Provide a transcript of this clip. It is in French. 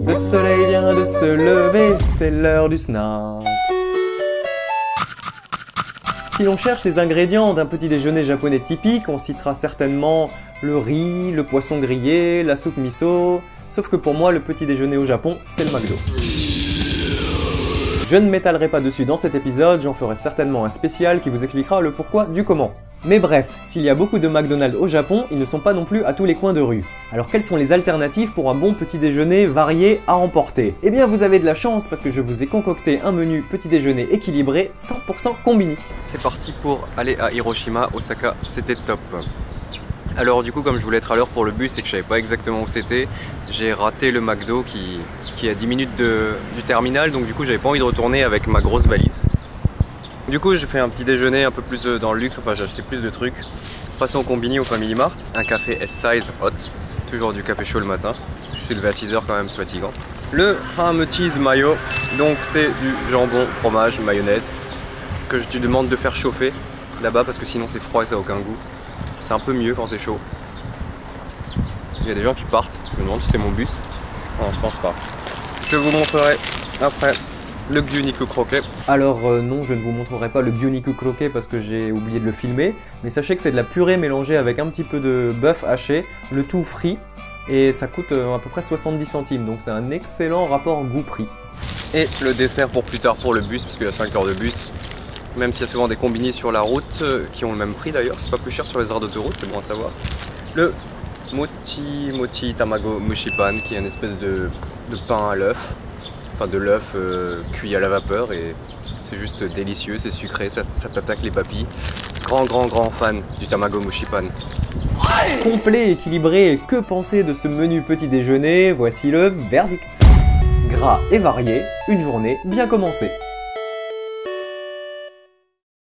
Le soleil vient de se lever, c'est l'heure du snack. Si l'on cherche les ingrédients d'un petit déjeuner japonais typique, on citera certainement le riz, le poisson grillé, la soupe miso... Sauf que pour moi, le petit déjeuner au Japon, c'est le McDo. Je ne m'étalerai pas dessus dans cet épisode, j'en ferai certainement un spécial qui vous expliquera le pourquoi du comment. Mais bref, s'il y a beaucoup de McDonald's au Japon, ils ne sont pas non plus à tous les coins de rue. Alors quelles sont les alternatives pour un bon petit déjeuner varié à emporter? Eh bien vous avez de la chance parce que je vous ai concocté un menu petit déjeuner équilibré 100% combini. C'est parti pour aller à Hiroshima, Osaka, c'était top. Alors du coup comme je voulais être à l'heure pour le bus et que je savais pas exactement où c'était, j'ai raté le McDo qui est à 10 minutes du terminal, donc du coup j'avais pas envie de retourner avec ma grosse valise. Du coup j'ai fait un petit déjeuner un peu plus dans le luxe, enfin j'ai acheté plus de trucs. Passons au Combini au Family Mart, un café S-Size hot, toujours du café chaud le matin. Je suis levé à 6 h quand même, c'est fatigant. Le fameux cheese mayo, donc c'est du jambon, fromage, mayonnaise, que je te demande de faire chauffer là-bas parce que sinon c'est froid et ça n'a aucun goût. C'est un peu mieux quand c'est chaud. Il y a des gens qui partent, je me demande si c'est mon bus. Non, je pense pas. Je vous montrerai après le Gyuniku croquet. Alors non, je ne vous montrerai pas le Gyuniku croquet parce que j'ai oublié de le filmer. Mais sachez que c'est de la purée mélangée avec un petit peu de bœuf haché, le tout frit. Et ça coûte à peu près 70 centimes, donc c'est un excellent rapport goût-prix. Et le dessert pour plus tard pour le bus, parce qu'il y a 5 heures de bus. Même s'il y a souvent des combini sur la route, qui ont le même prix d'ailleurs, c'est pas plus cher sur les aires d'autoroute, c'est bon à savoir. Le mochi tamago mushipan, qui est une espèce de pain à l'œuf, enfin de l'œuf cuit à la vapeur, et c'est juste délicieux, c'est sucré, ça t'attaque les papilles. Grand fan du tamago mushipan. Complet, équilibré, que penser de ce menu petit déjeuner? Voici le verdict. Gras et varié, une journée bien commencée.